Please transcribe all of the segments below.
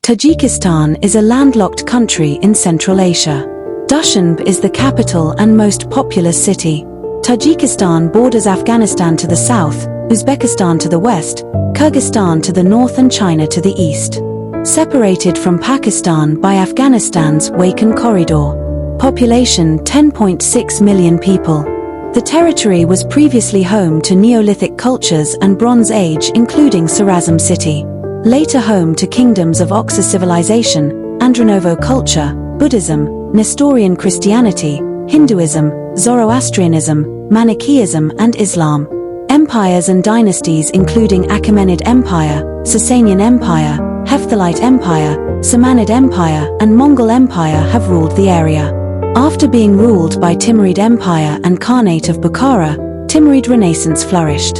Tajikistan is a landlocked country in Central Asia. Dushanbe is the capital and most populous city. Tajikistan borders Afghanistan to the south, Uzbekistan to the west, Kyrgyzstan to the north and China to the east. Separated from Pakistan by Afghanistan's Wakhan Corridor. Population 10.6 million people. The territory was previously home to Neolithic cultures and Bronze Age, including Sarazm city. Later home to kingdoms of Oxus civilization, Andronovo culture, Buddhism, Nestorian Christianity, Hinduism, Zoroastrianism, Manichaeism and Islam. Empires and dynasties including Achaemenid Empire, Sasanian Empire, Hephthalite Empire, Samanid Empire and Mongol Empire have ruled the area. After being ruled by Timurid Empire and Khanate of Bukhara, Timurid Renaissance flourished.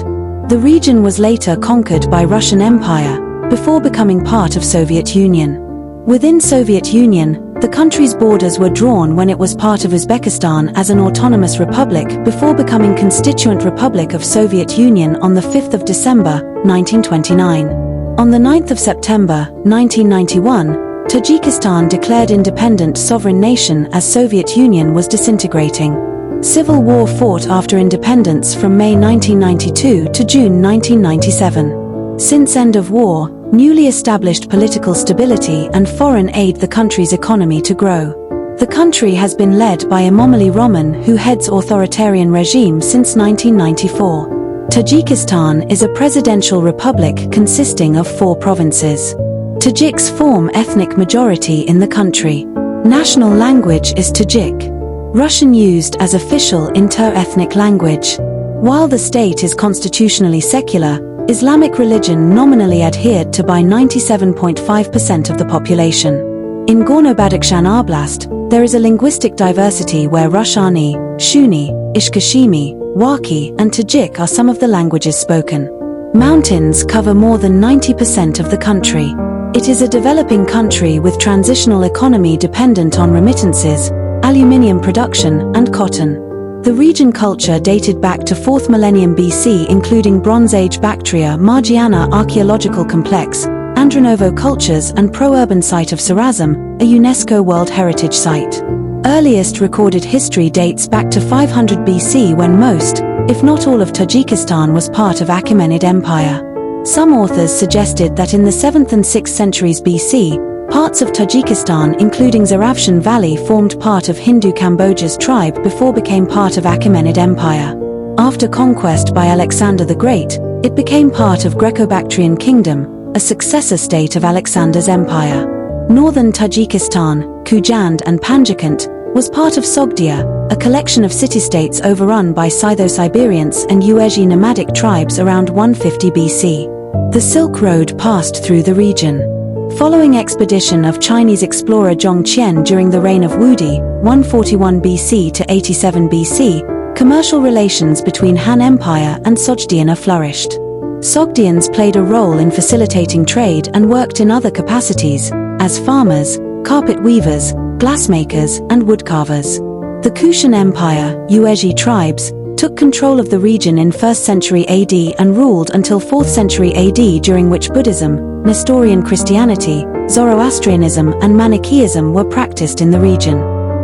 The region was later conquered by Russian Empire, before becoming part of Soviet Union. Within Soviet Union, the country's borders were drawn when it was part of Uzbekistan as an autonomous republic before becoming Constituent Republic of Soviet Union on the 5th of December, 1929. On the 9th of September, 1991, Tajikistan declared independent sovereign nation as Soviet Union was disintegrating. Civil war fought after independence from May 1992 to June 1997. Since end of war, newly established political stability and foreign aid the country's economy to grow. The country has been led by Emomali Rahmon, who heads authoritarian regime since 1994. Tajikistan is a presidential republic consisting of 4 provinces. Tajiks form ethnic majority in the country. National language is Tajik. Russian used as official inter-ethnic language. While the state is constitutionally secular, Islamic religion nominally adhered to by 97.5% of the population. In Gorno-Badakhshan Oblast, there is a linguistic diversity where Rushani, Shuni, Ishkashimi, Waki and Tajik are some of the languages spoken. Mountains cover more than 90% of the country. It is a developing country with transitional economy dependent on remittances, aluminium production and cotton. The region culture dated back to 4th millennium BC including Bronze Age Bactria Margiana archaeological complex, Andronovo cultures and pro-urban site of Sarazm, a UNESCO World Heritage Site. Earliest recorded history dates back to 500 BC when most, if not all of Tajikistan was part of Achaemenid Empire. Some authors suggested that in the 7th and 6th centuries BC, parts of Tajikistan including Zaravshan Valley formed part of Hindu Cambodia's tribe before became part of Achaemenid Empire. After conquest by Alexander the Great, it became part of Greco-Bactrian Kingdom, a successor state of Alexander's empire. Northern Tajikistan, Khujand and Panjshanbe, was part of Sogdia, a collection of city-states overrun by Scytho-Siberians and Yuezhi nomadic tribes around 150 BC. The Silk Road passed through the region. Following expedition of Chinese explorer Zhong Qian during the reign of Wudi, 141 BC to 87 BC, commercial relations between Han Empire and Sogdiana flourished. Sogdians played a role in facilitating trade and worked in other capacities, as farmers, carpet weavers, glassmakers, and woodcarvers. The Kushan Empire, Yuezhi tribes, took control of the region in 1st century AD and ruled until 4th century AD, during which Buddhism, Nestorian Christianity, Zoroastrianism and Manichaeism were practiced in the region.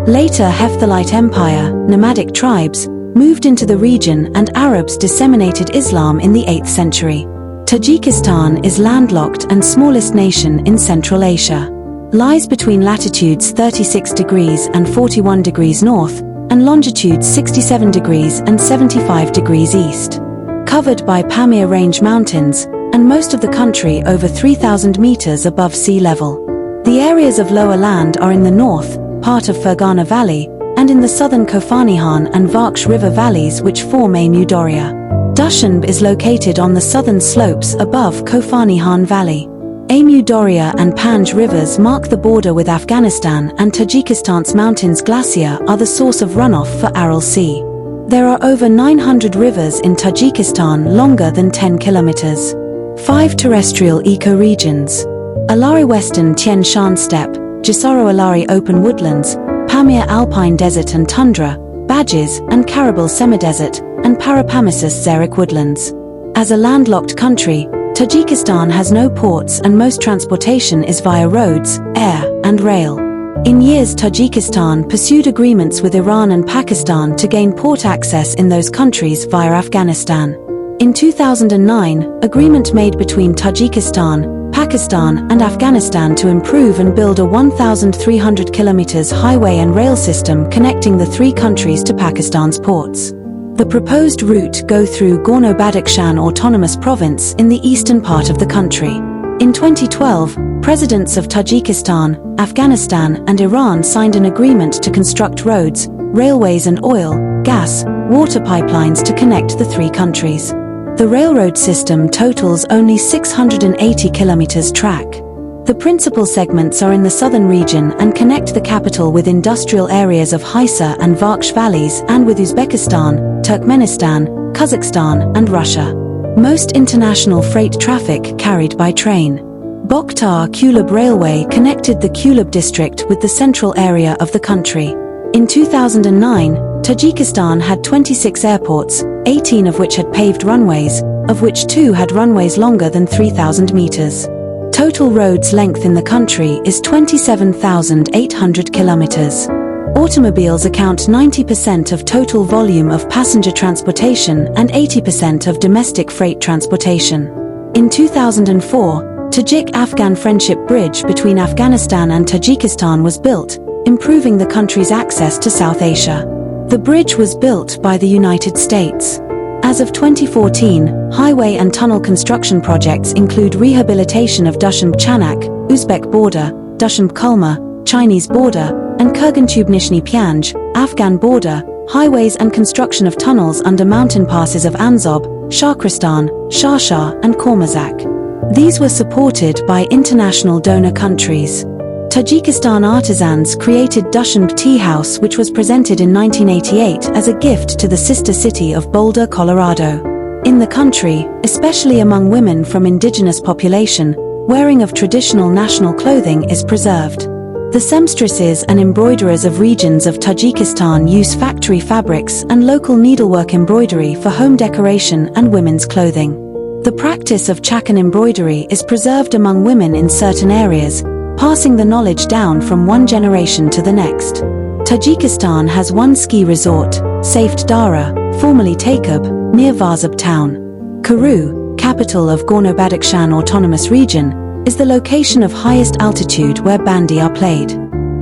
Later Hephthalite Empire, nomadic tribes, moved into the region and Arabs disseminated Islam in the 8th century. Tajikistan is landlocked and smallest nation in Central Asia. Lies between latitudes 36 degrees and 41 degrees north, and longitudes 67 degrees and 75 degrees east. Covered by Pamir Range mountains, and most of the country over 3,000 meters above sea level. The areas of lower land are in the north, part of Fergana Valley, and in the southern Kofanihan and Vaksh River valleys which form Amu Darya. Dushanbe is located on the southern slopes above Kofanihan Valley. Amu Darya and Panj rivers mark the border with Afghanistan, and Tajikistan's mountains glacier are the source of runoff for Aral Sea. There are over 900 rivers in Tajikistan longer than 10 kilometers. 5 terrestrial ecoregions: Alari Western Tien Shan Steppe, Jisaro Alari Open Woodlands, Pamir Alpine Desert and Tundra, Badges and Karabil Semidesert, and Parapamisus Xeric Woodlands. As a landlocked country, Tajikistan has no ports and most transportation is via roads, air, and rail. In years, Tajikistan pursued agreements with Iran and Pakistan to gain port access in those countries via Afghanistan. In 2009, agreement made between Tajikistan, Pakistan, and Afghanistan to improve and build a 1,300 kilometers highway and rail system connecting the three countries to Pakistan's ports. The proposed route go through Gorno-Badakhshan Autonomous Province in the eastern part of the country. In 2012, presidents of Tajikistan, Afghanistan, and Iran signed an agreement to construct roads, railways and oil, gas, water pipelines to connect the three countries. The railroad system totals only 680 kilometers track. The principal segments are in the southern region and connect the capital with industrial areas of Haisa and Vaksh valleys and with Uzbekistan, Turkmenistan, Kazakhstan, and Russia. Most international freight traffic carried by train. Bokhtar-Kulab Railway connected the Kulab district with the central area of the country. In 2009, Tajikistan had 26 airports, 18 of which had paved runways, of which 2 had runways longer than 3,000 meters. Total roads length in the country is 27,800 kilometers. Automobiles account 90% of total volume of passenger transportation and 80% of domestic freight transportation. In 2004, Tajik-Afghan Friendship Bridge between Afghanistan and Tajikistan was built, improving the country's access to South Asia. The bridge was built by the United States. As of 2014, highway and tunnel construction projects include rehabilitation of Dushanbe-Chanak, Uzbek border, Dushanbe-Kulma, Chinese border, and Kurgantube-Nizhny Pyanj, Afghan border, highways and construction of tunnels under mountain passes of Anzob, Shahristan, Shah and Kormazak. These were supported by international donor countries. Tajikistan artisans created Dushanbe Tea House, which was presented in 1988 as a gift to the sister city of Boulder, Colorado. In the country, especially among women from indigenous population, wearing of traditional national clothing is preserved. The seamstresses and embroiderers of regions of Tajikistan use factory fabrics and local needlework embroidery for home decoration and women's clothing. The practice of chakan embroidery is preserved among women in certain areas, passing the knowledge down from one generation to the next. Tajikistan has one ski resort, Saft Dara, formerly Taikub, near Varzab town. Karu, capital of Gorno-Badakhshan Autonomous Region, is the location of highest altitude where bandi are played.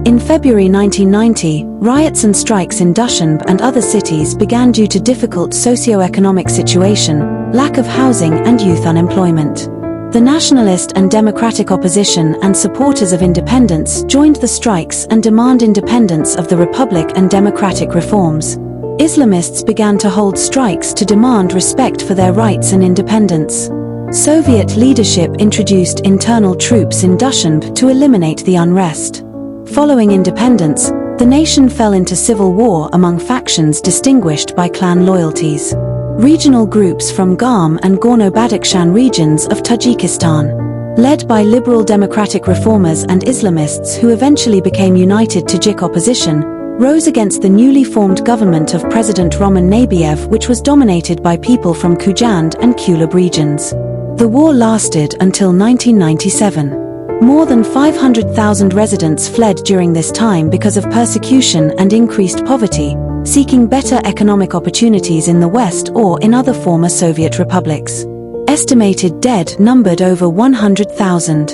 In February 1990, riots and strikes in Dushanbe and other cities began due to difficult socio-economic situation, lack of housing and youth unemployment. The nationalist and democratic opposition and supporters of independence joined the strikes and demand independence of the republic and democratic reforms. Islamists began to hold strikes to demand respect for their rights and independence. Soviet leadership introduced internal troops in Dushanbe to eliminate the unrest. Following independence, the nation fell into civil war among factions distinguished by clan loyalties. Regional groups from Garm and Gorno-Badakhshan regions of Tajikistan, led by liberal democratic reformers and Islamists who eventually became united Tajik opposition, rose against the newly formed government of President Roman Nabiev, which was dominated by people from Khujand and Kulab regions. The war lasted until 1997. More than 500,000 residents fled during this time because of persecution and increased poverty, seeking better economic opportunities in the West or in other former Soviet republics. Estimated dead numbered over 100,000.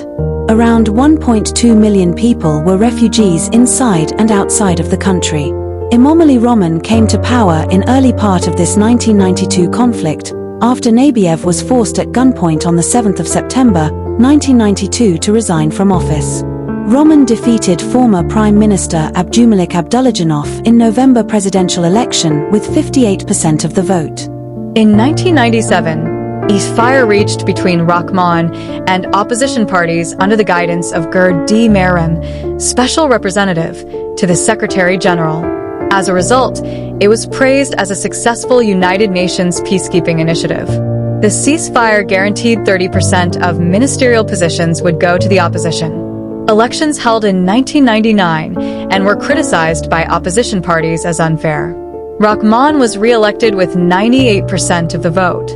Around 1.2 million people were refugees inside and outside of the country. Emomali Rahman came to power in early part of this 1992 conflict, after Nabiev was forced at gunpoint on the 7th of September, 1992 to resign from office. Rahman defeated former Prime Minister Abdulmalik Abdullajanov in November presidential election with 58% of the vote. In 1997, ceasefire reached between Rahman and opposition parties under the guidance of Gerd D. Mehrem, special representative to the Secretary General. As a result, it was praised as a successful United Nations peacekeeping initiative. The ceasefire guaranteed 30% of ministerial positions would go to the opposition. Elections held in 1999 and were criticized by opposition parties as unfair. Rahman was re-elected with 98% of the vote.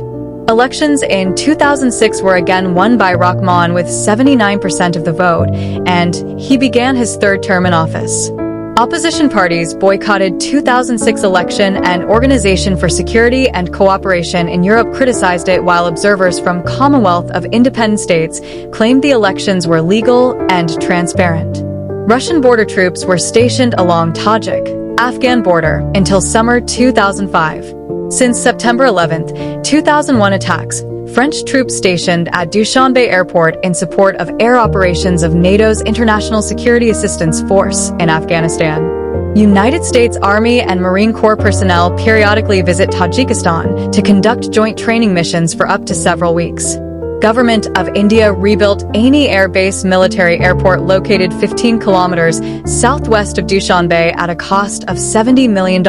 Elections in 2006 were again won by Rahman with 79% of the vote, and he began his third term in office. Opposition parties boycotted 2006 election, and Organization for Security and Cooperation in Europe criticized it, while observers from Commonwealth of Independent States claimed the elections were legal and transparent. Russian border troops were stationed along Tajik-Afghan border until summer 2005. Since September 11, 2001 attacks, French troops stationed at Dushanbe airport in support of air operations of NATO's International Security Assistance Force in Afghanistan. United States Army and Marine Corps personnel periodically visit Tajikistan to conduct joint training missions for up to several weeks. Government of India rebuilt Aini Air Base military airport located 15 kilometers southwest of Dushanbe at a cost of $70 million,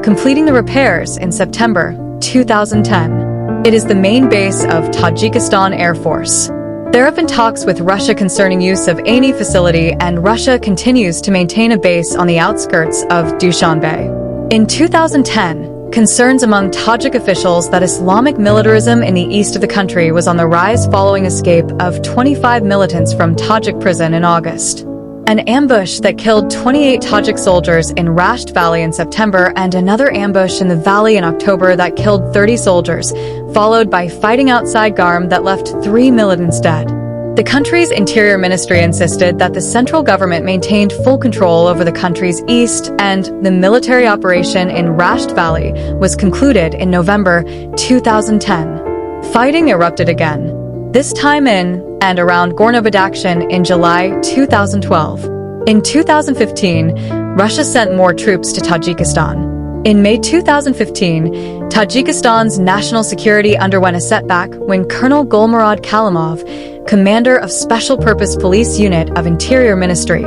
completing the repairs in September 2010. It is the main base of Tajikistan Air Force. There have been talks with Russia concerning use of Aini facility, and Russia continues to maintain a base on the outskirts of Dushanbe. In 2010, concerns among Tajik officials that Islamic militarism in the east of the country was on the rise following escape of 25 militants from Tajik prison in August. An ambush that killed 28 Tajik soldiers in Rasht Valley in September, and another ambush in the valley in October that killed 30 soldiers, followed by fighting outside Garm that left 3 militants dead. The country's interior ministry insisted that the central government maintained full control over the country's east, and the military operation in Rasht Valley was concluded in November 2010. Fighting erupted again, this time in and around Gorno-Badakhshan in July 2012. In 2015, Russia sent more troops to Tajikistan. In May 2015, Tajikistan's national security underwent a setback when Colonel Golmurod Kalimov, commander of Special Purpose Police Unit of Interior Ministry,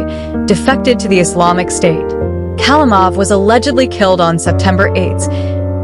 defected to the Islamic State. Kalimov was allegedly killed on September 8,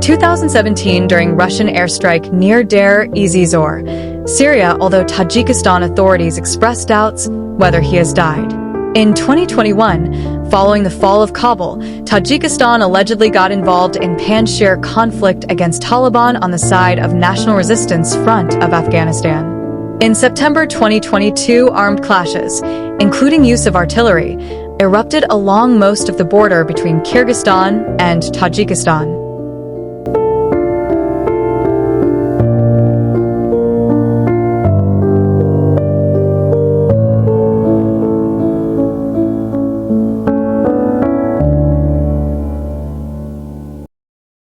2017 during Russian airstrike near Deir ez-Zor, Syria, although Tajikistan authorities expressed doubts whether he has died. In 2021, following the fall of Kabul, Tajikistan allegedly got involved in Panjshanbe conflict against Taliban on the side of National Resistance Front of Afghanistan. In September 2022, armed clashes, including use of artillery, erupted along most of the border between Kyrgyzstan and Tajikistan.